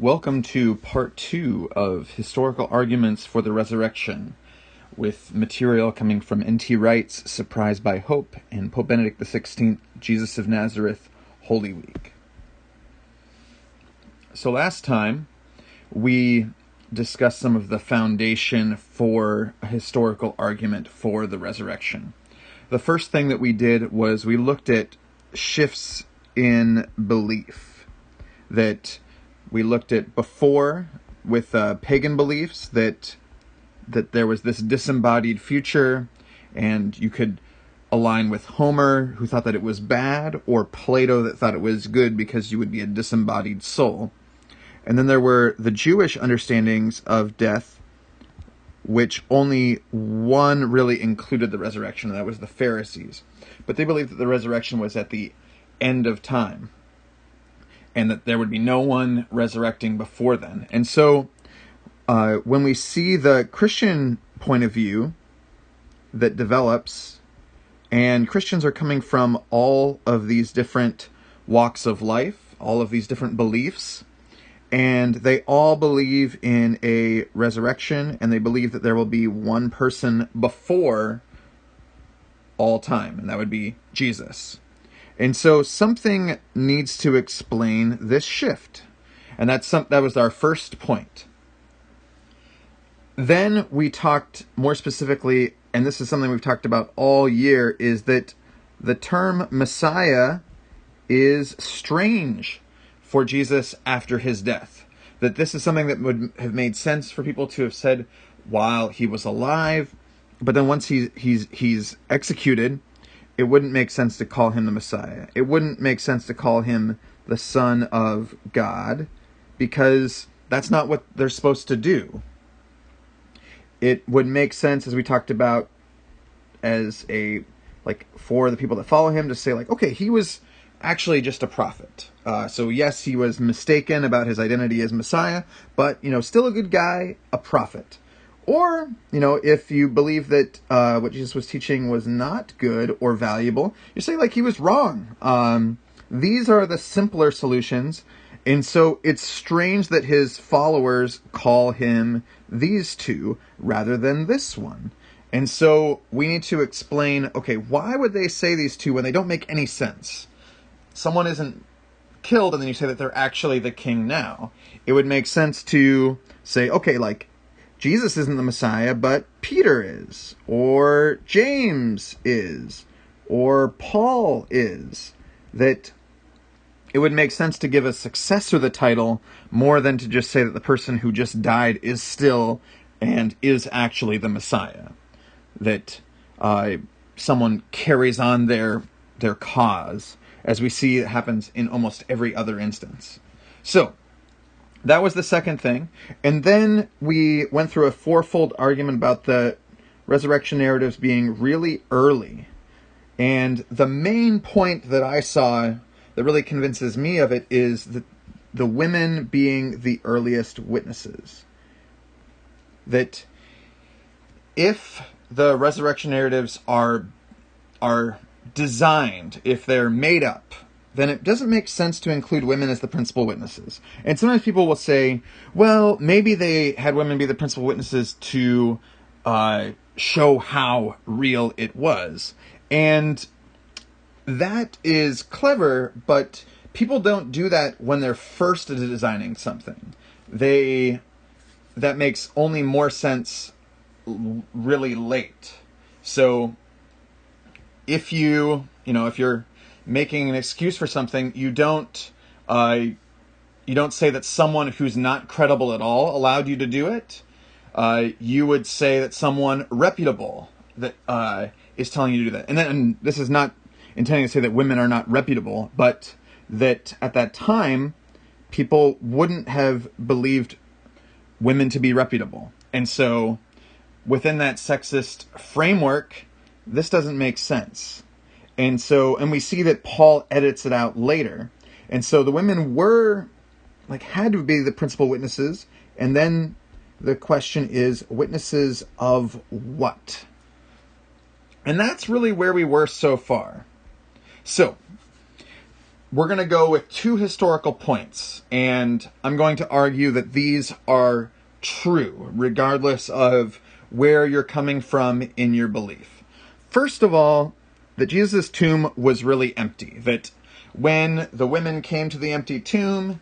Welcome to part 2 of Historical Arguments for the Resurrection, with material coming from N.T. Wright's Surprised by Hope and Pope Benedict XVI, Jesus of Nazareth, Holy Week. So last time, we discussed some of the foundation for a historical argument for the resurrection. The first thing that we did was we looked at shifts in belief. That we looked at before with pagan beliefs that there was this disembodied future, and you could align with Homer, who thought that it was bad, or Plato that thought it was good because you would be a disembodied soul. And then there were the Jewish understandings of death, which only one really included the resurrection, and that was the Pharisees. But they believed that the resurrection was at the end of time, and that there would be no one resurrecting before then. And so, when we see the Christian point of view that develops, and Christians are coming from all of these different walks of life, all of these different beliefs, and they all believe in a resurrection, and they believe that there will be one person before all time, and that would be Jesus. And so something needs to explain this shift. And that was our first point. Then we talked more specifically, and this is something we've talked about all year, is that the term Messiah is strange for Jesus after his death. That this is something that would have made sense for people to have said while he was alive, but then once he's executed, it wouldn't make sense to call him the Messiah. It wouldn't make sense to call him the Son of God, because that's not what they're supposed to do. It would make sense, as we talked about, for the people that follow him to say, okay, he was actually just a prophet. So yes, he was mistaken about his identity as Messiah, but, still a good guy, a prophet. Or, if you believe that what Jesus was teaching was not good or valuable, you say, he was wrong. These are the simpler solutions. And so it's strange that his followers call him these two rather than this one. And so we need to explain, okay, why would they say these two when they don't make any sense? Someone isn't killed, and then you say that they're actually the king now. It would make sense to say, okay, Jesus isn't the Messiah, but Peter is, or James is, or Paul is. That it would make sense to give a successor the title more than to just say that the person who just died is still and is actually the Messiah. That someone carries on their cause, as we see it happens in almost every other instance. So, that was the second thing. And then we went through a fourfold argument about the resurrection narratives being really early. And the main point that I saw that really convinces me of it is that the women being the earliest witnesses. That if the resurrection narratives are designed, if they're made up, then it doesn't make sense to include women as the principal witnesses. And sometimes people will say, well, maybe they had women be the principal witnesses to show how real it was. And that is clever, but people don't do that when they're first designing something. That makes only more sense really late. So if you're making an excuse for something, you don't say that someone who's not credible at all allowed you to do it. You would say that someone reputable that is telling you to do that. And this is not intending to say that women are not reputable, but that at that time, people wouldn't have believed women to be reputable. And so within that sexist framework, this doesn't make sense. And we see that Paul edits it out later. And so the women had to be the principal witnesses. And then the question is, witnesses of what? And that's really where we were so far. So, we're going to go with two historical points, and I'm going to argue that these are true, regardless of where you're coming from in your belief. First of all, that Jesus' tomb was really empty, that when the women came to the empty tomb,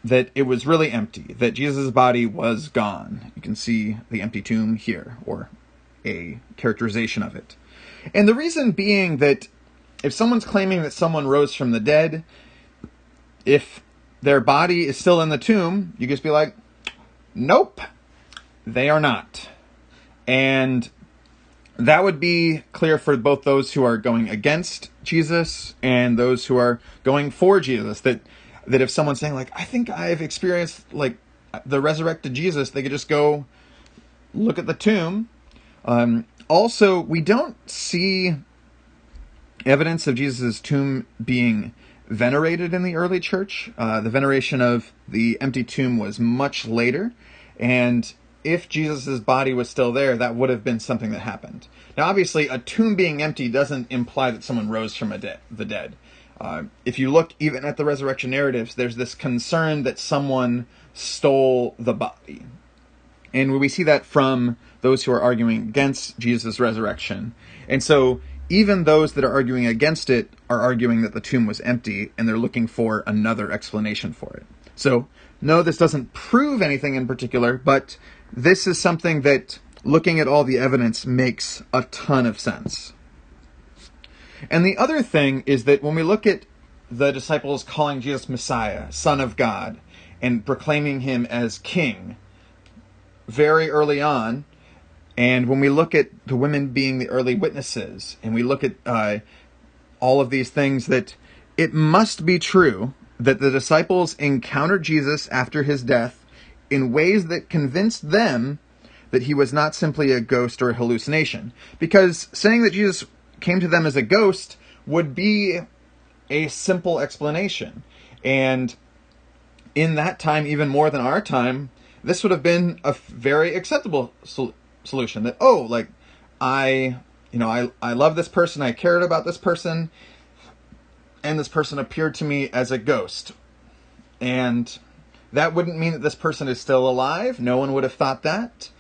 that it was really empty, that Jesus' body was gone. You can see the empty tomb here, or a characterization of it. And the reason being that if someone's claiming that someone rose from the dead, if their body is still in the tomb, you just be like, nope, they are not. And that would be clear for both those who are going against Jesus and those who are going for Jesus, that if someone's saying, like, I think I've experienced, like, the resurrected Jesus, they could just go look at the tomb. Also, we don't see evidence of Jesus' tomb being venerated in the early church. The veneration of the empty tomb was much later, and if Jesus' body was still there, that would have been something that happened. Now, obviously, a tomb being empty doesn't imply that someone rose from the dead. If you look even at the resurrection narratives, there's this concern that someone stole the body. And we see that from those who are arguing against Jesus' resurrection. And so even those that are arguing against it are arguing that the tomb was empty, and they're looking for another explanation for it. So, no, this doesn't prove anything in particular, but this is something that, looking at all the evidence, makes a ton of sense. And the other thing is that when we look at the disciples calling Jesus Messiah, Son of God, and proclaiming him as King very early on, and when we look at the women being the early witnesses, and we look at all of these things, that it must be true that the disciples encountered Jesus after his death in ways that convinced them that he was not simply a ghost or a hallucination. Because saying that Jesus came to them as a ghost would be a simple explanation. And in that time, even more than our time, this would have been a very acceptable solution. That, oh, like, I love this person, I cared about this person, and this person appeared to me as a ghost. And that wouldn't mean that this person is still alive. No one would have thought that.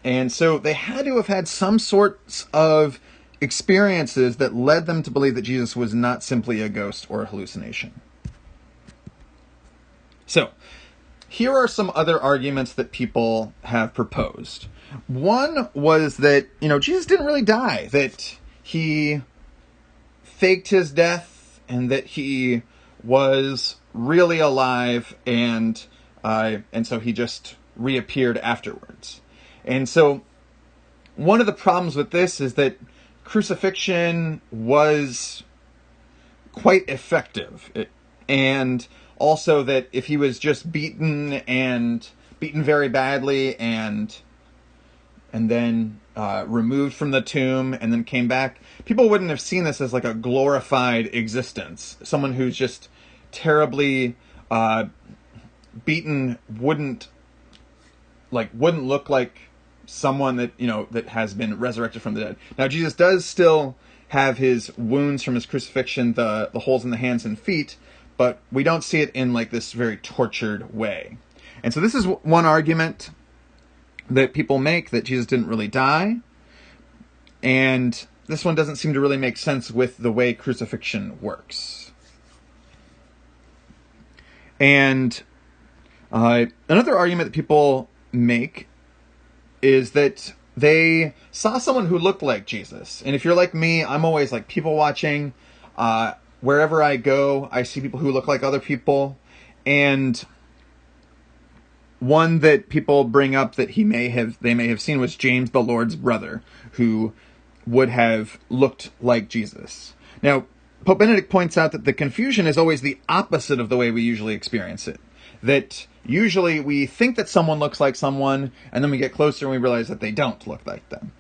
And so they had to have had some sorts of experiences that led them to believe that Jesus was not simply a ghost or a hallucination. So, here are some other arguments that people have proposed. One was that, Jesus didn't really die, that he faked his death, and that he was really alive, and so he just reappeared afterwards. And so, one of the problems with this is that crucifixion was quite effective, and also that if he was just beaten very badly and then removed from the tomb and then came back, people wouldn't have seen this as like a glorified existence. Someone who's just terribly beaten wouldn't look like someone that that has been resurrected from the dead. Now, Jesus does still have his wounds from his crucifixion, the holes in the hands and feet, but we don't see it in like this very tortured way. And so this is one argument that people make, that Jesus didn't really die. And this one doesn't seem to really make sense with the way crucifixion works. And another argument that people make is that they saw someone who looked like Jesus. And if you're like me, I'm always like people watching. Wherever I go, I see people who look like other people. And one that people bring up that they may have seen was James, the Lord's brother, who would have looked like Jesus. Now, Pope Benedict points out that the confusion is always the opposite of the way we usually experience it. That usually we think that someone looks like someone, and then we get closer and we realize that they don't look like them.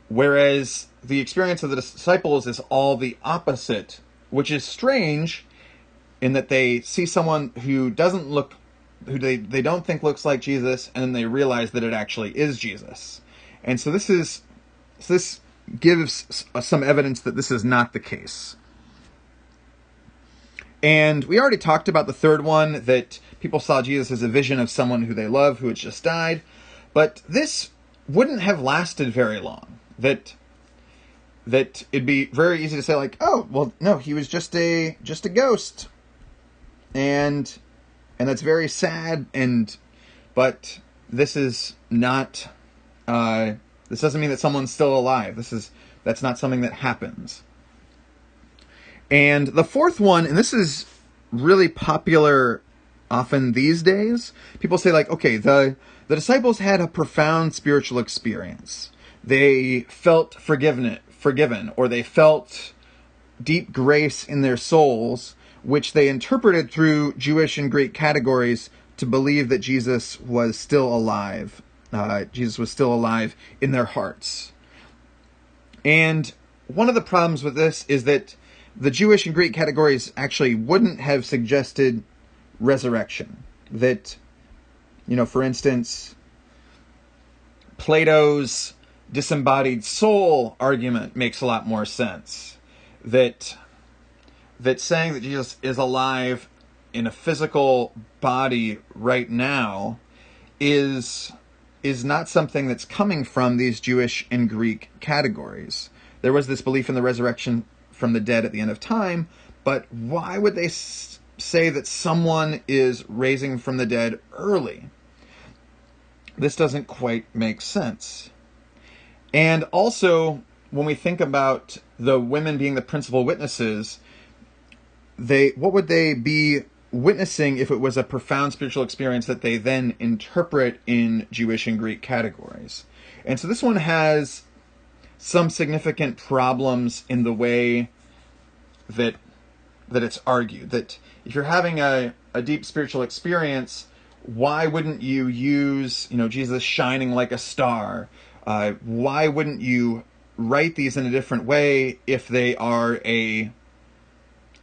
Whereas the experience of the disciples is all the opposite, which is strange in that they see someone who they don't think looks like Jesus, and then they realize that it actually is Jesus. And so this gives some evidence that this is not the case. And we already talked about the third one, that people saw Jesus as a vision of someone who they love, who had just died. But this wouldn't have lasted very long. That it'd be very easy to say, like, oh, well, no, he was just a ghost. And that's very sad, but this is not, this doesn't mean that someone's still alive. That's not something that happens. And the fourth one, and this is really popular often these days, people say, like, okay, the disciples had a profound spiritual experience. They felt forgiven, or they felt deep grace in their souls, which they interpreted through Jewish and Greek categories to believe that Jesus was still alive. Jesus was still alive in their hearts. And one of the problems with this is that the Jewish and Greek categories actually wouldn't have suggested resurrection. That, for instance, Plato's disembodied soul argument makes a lot more sense. That saying that Jesus is alive in a physical body right now is not something that's coming from these Jewish and Greek categories. There was this belief in the resurrection from the dead at the end of time, but why would they say that someone is raising from the dead early? This doesn't quite make sense. And also, when we think about the women being the principal witnesses, what would they be witnessing if it was a profound spiritual experience that they then interpret in Jewish and Greek categories? And so this one has some significant problems in the way that it's argued. That if you're having a deep spiritual experience, why wouldn't you use, Jesus shining like a star? Why wouldn't you write these in a different way if they are a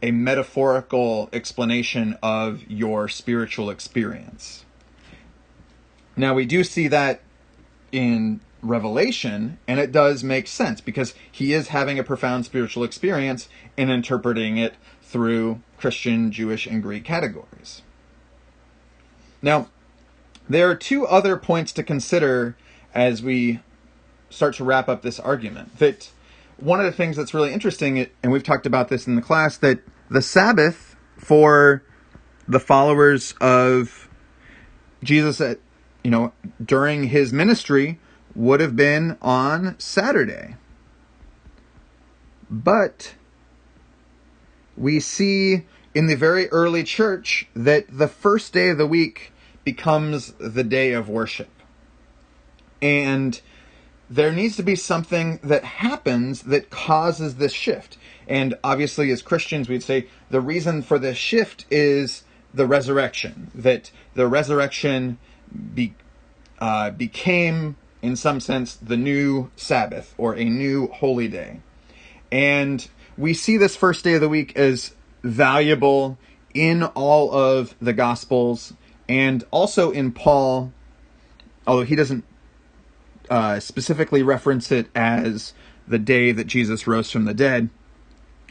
metaphorical explanation of your spiritual experience? Now, we do see that in Revelation, and it does make sense because he is having a profound spiritual experience and interpreting it through Christian, Jewish, and Greek categories. Now, there are two other points to consider as we start to wrap up this argument. That one of the things that's really interesting, and we've talked about this in the class, that the Sabbath for the followers of Jesus during his ministry would have been on Saturday. But we see in the very early church that the first day of the week becomes the day of worship. And there needs to be something that happens that causes this shift. And obviously, as Christians, we'd say the reason for this shift is the resurrection. That the resurrection became, in some sense, the new Sabbath, or a new holy day. And we see this first day of the week as valuable in all of the Gospels, and also in Paul, although he doesn't specifically reference it as the day that Jesus rose from the dead.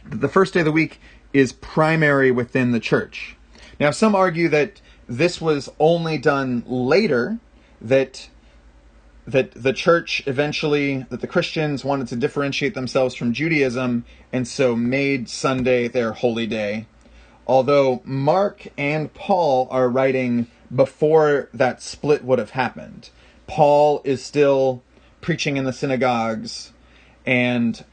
The first day of the week is primary within the church. Now, some argue that this was only done later, that the church eventually, that the Christians wanted to differentiate themselves from Judaism, and so made Sunday their holy day. Although Mark and Paul are writing before that split would have happened. Paul is still preaching in the synagogues, and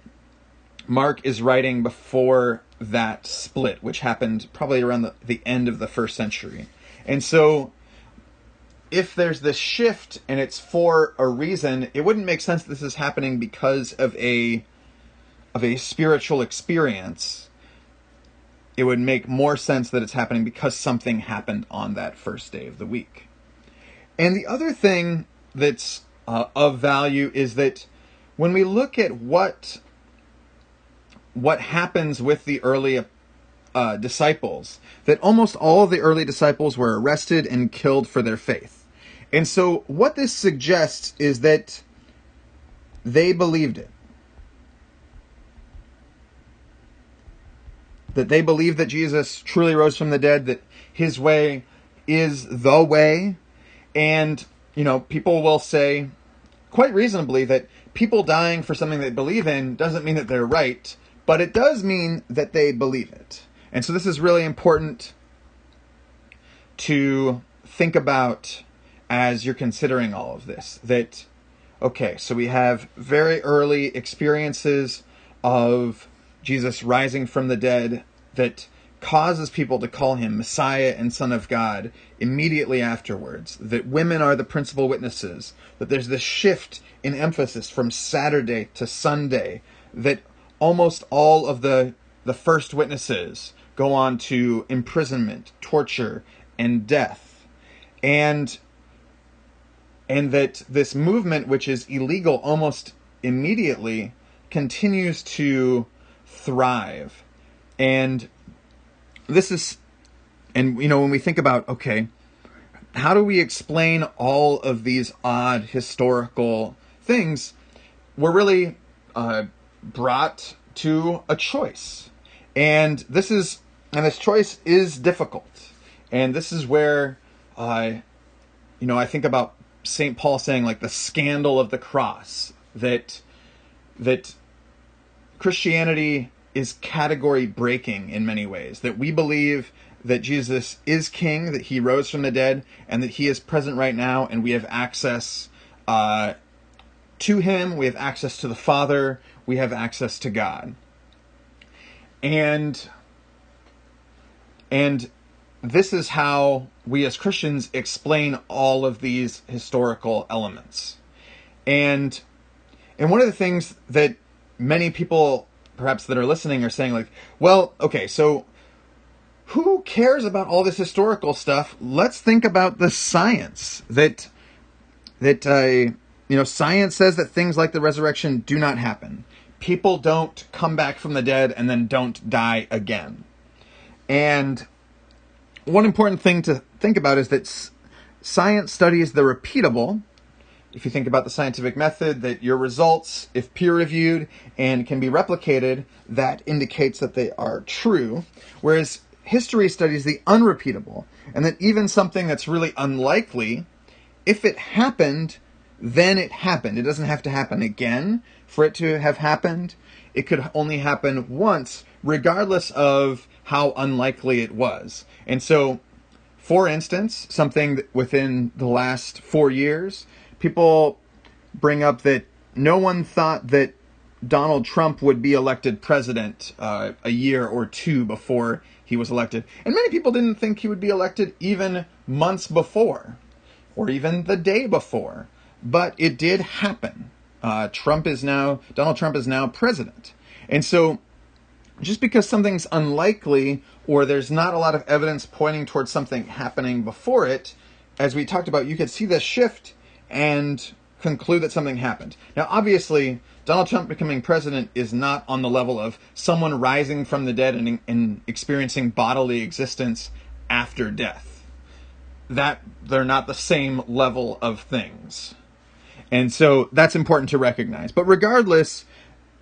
Mark is writing before that split, which happened probably around the end of the first century. And so, if there's this shift and it's for a reason, it wouldn't make sense that this is happening because of a spiritual experience. It would make more sense that it's happening because something happened on that first day of the week. And the other thing that's of value is that when we look at what happens with the early disciples, that almost all of the early disciples were arrested and killed for their faith. And so what this suggests is that they believed it. that they believe that Jesus truly rose from the dead, that his way is the way. And, people will say, quite reasonably, that people dying for something they believe in doesn't mean that they're right, but it does mean that they believe it. And so this is really important to think about as you're considering all of this. That, okay, so we have very early experiences of Jesus rising from the dead that causes people to call him Messiah and Son of God immediately afterwards. That women are the principal witnesses. That there's this shift in emphasis from Saturday to Sunday. That almost all of the first witnesses go on to imprisonment, torture, and death. And that this movement, which is illegal almost immediately, continues to thrive. And this is, and when we think about, okay, how do we explain all of these odd historical things, we're really brought to a choice. And this choice is difficult. And this is where, I think about St. Paul saying, like, the scandal of the cross, that Christianity is category breaking in many ways, that we believe that Jesus is king, that he rose from the dead, and that he is present right now, and we have access to him, we have access to the Father, we have access to God. And this is how we as Christians explain all of these historical elements. And one of the things that many people, perhaps that are listening, are saying, like, well, okay, so who cares about all this historical stuff? Let's think about the science. That science says that things like the resurrection do not happen. People don't come back from the dead and then don't die again. And one important thing to think about is that science studies the repeatable. If you think about the scientific method, that your results, if peer-reviewed and can be replicated, that indicates that they are true. Whereas history studies the unrepeatable, and that even something that's really unlikely, if it happened, then it happened. It doesn't have to happen again for it to have happened. It could only happen once, regardless of how unlikely it was. And so, for instance, something within the last 4 years, people bring up that no one thought that Donald Trump would be elected president a year or two before he was elected. And many people didn't think he would be elected even months before, or even the day before. But it did happen. Donald Trump is now president. And so, just because something's unlikely, or there's not a lot of evidence pointing towards something happening before it, as we talked about, you could see the shift and conclude that something happened. Now, obviously, Donald Trump becoming president is not on the level of someone rising from the dead and experiencing bodily existence after death. That they're not the same level of things. And so that's important to recognize. But regardless,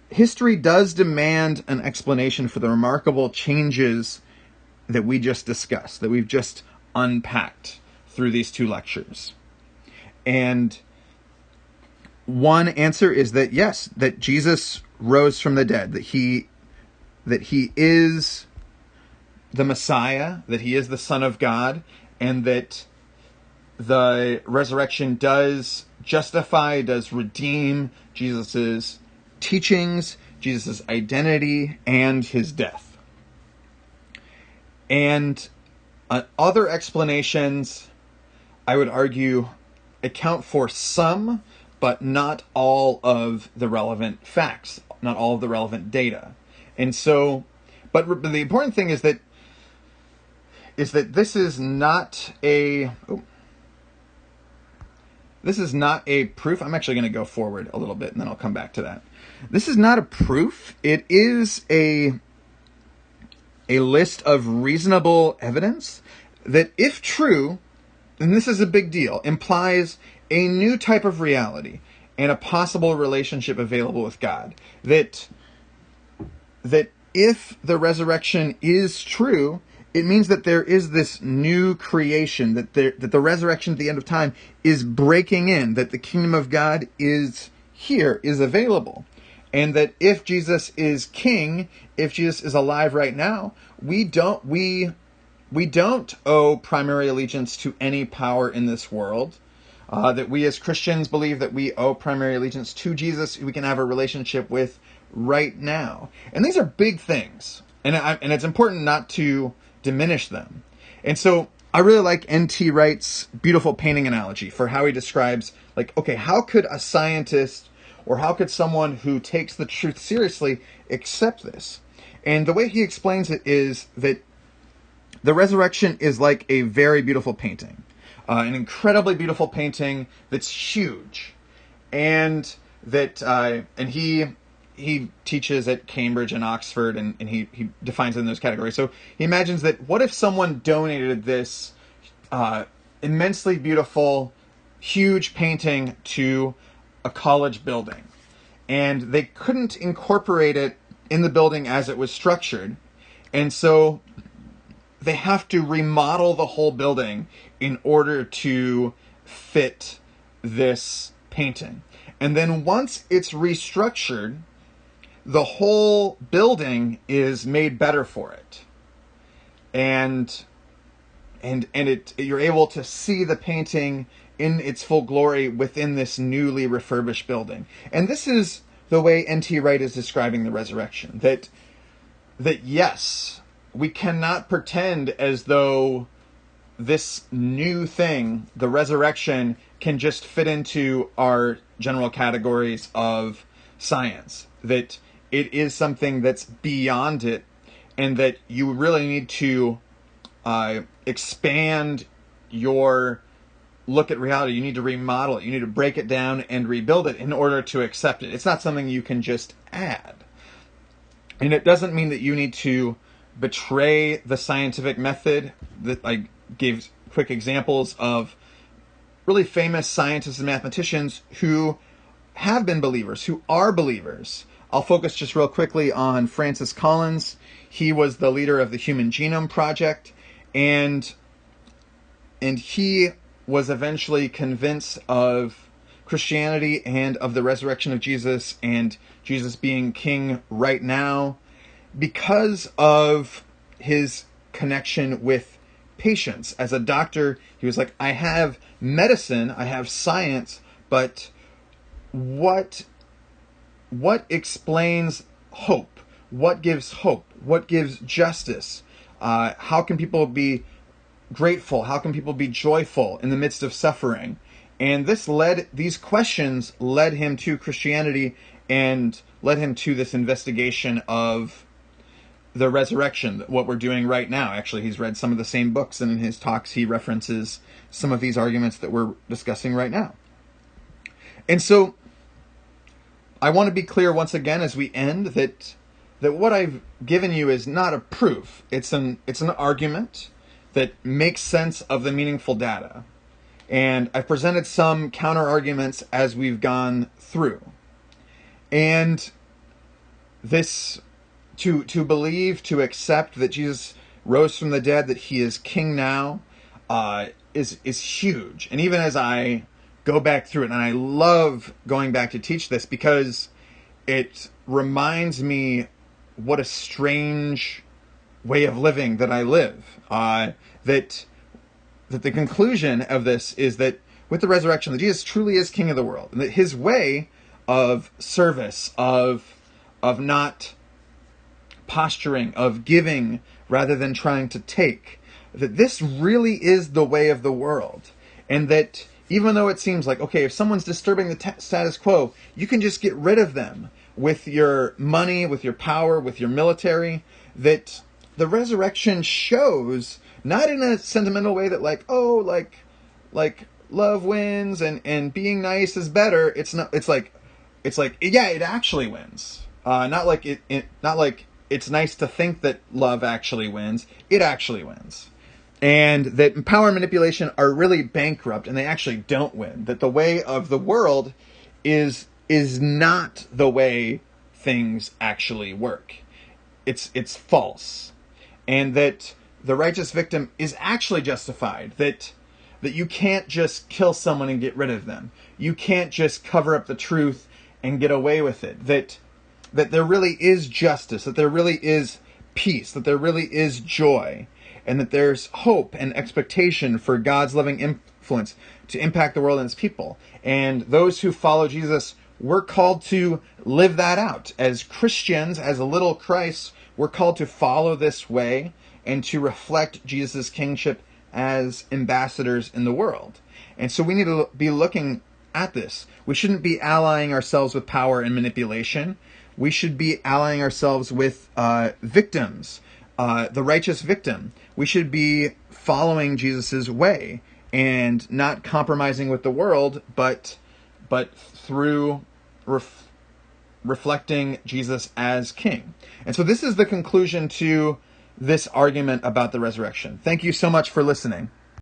history does demand an explanation for the remarkable changes that we just discussed, that we've just unpacked through these 2 lectures. And one answer is that, yes, that Jesus rose from the dead, that he is the Messiah, that he is the Son of God, and that the resurrection does justify, does redeem Jesus's teachings, Jesus' identity, and his death. And other explanations, I would argue, account for some, but not all of the relevant facts, not all of the relevant data. And so, but the important thing is that this is not a proof. I'm actually going to go forward a little bit and then I'll come back to that. This is not a proof. It is a list of reasonable evidence that, if true, and this is a big deal, implies a new type of reality and a possible relationship available with God. That if the resurrection is true, it means that there is this new creation, that the resurrection at the end of time is breaking in, that the kingdom of God is here, is available. And that if Jesus is king, if Jesus is alive right now, we don't owe primary allegiance to any power in this world. That we as Christians believe that we owe primary allegiance to Jesus, who we can have a relationship with right now. And these are big things. And it's important not to diminish them. And so I really like N.T. Wright's beautiful painting analogy for how he describes, like, okay, how could a scientist or how could someone who takes the truth seriously accept this? And the way he explains it is that the resurrection is like a very beautiful painting, an incredibly beautiful painting that's huge, and that and he teaches at Cambridge and Oxford, and he defines it in those categories. So he imagines that what if someone donated this immensely beautiful, huge painting to a college building, and they couldn't incorporate it in the building as it was structured, and so they have to remodel the whole building in order to fit this painting. And then once it's restructured, the whole building is made better for it. And you're able to see the painting in its full glory within this newly refurbished building. And this is the way N.T. Wright is describing the resurrection. That yes, we cannot pretend as though this new thing, the resurrection, can just fit into our general categories of science. That it is something that's beyond it, and that you really need to expand your look at reality. You need to remodel it. You need to break it down and rebuild it in order to accept it. It's not something you can just add. And it doesn't mean that you need to betray the scientific method. That I gave quick examples of really famous scientists and mathematicians who have been believers, who are believers. I'll focus just real quickly on Francis Collins. He was the leader of the Human Genome Project, and he was eventually convinced of Christianity and of the resurrection of Jesus and Jesus being king right now because of his connection with patients. As a doctor, he was like, I have medicine, I have science, but what explains hope? What gives hope? What gives justice? How can people be grateful? How can people be joyful in the midst of suffering? And these questions led him to Christianity and led him to this investigation of the resurrection, what we're doing right now. Actually, he's read some of the same books, and in his talks he references some of these arguments that we're discussing right now. And so I want to be clear once again as we end that what I've given you is not a proof. It's an argument that makes sense of the meaningful data. And I've presented some counter arguments as we've gone through. And this, to believe, to accept that Jesus rose from the dead, that he is king now, is huge. And even as I go back through it, and I love going back to teach this because it reminds me what a strange way of living that I live. That the conclusion of this is that with the resurrection, that Jesus truly is king of the world, and that his way of service, of not posturing, of giving rather than trying to take, that this really is the way of the world. And that even though it seems like, okay, if someone's disturbing the status quo, you can just get rid of them with your money, with your power, with your military, that the resurrection shows, not in a sentimental way that like love wins and being nice is better. It's like yeah, it actually wins. Not like it's nice to think that love actually wins. It actually wins. And that power and manipulation are really bankrupt, and they actually don't win. That the way of the world is not the way things actually work. it's false, and that the righteous victim is actually justified, that you can't just kill someone and get rid of them. You can't just cover up the truth and get away with it. That there really is justice, that there really is peace, that there really is joy, and that there's hope and expectation for God's loving influence to impact the world and its people. And those who follow Jesus, we're called to live that out. As Christians, as a little Christ, we're called to follow this way and to reflect Jesus' kingship as ambassadors in the world. And so we need to be looking at this. We shouldn't be allying ourselves with power and manipulation. We should be allying ourselves with victims, the righteous victim. We should be following Jesus' way and not compromising with the world, but through reflecting Jesus as king. And so this is the conclusion to this argument about the resurrection. Thank you so much for listening.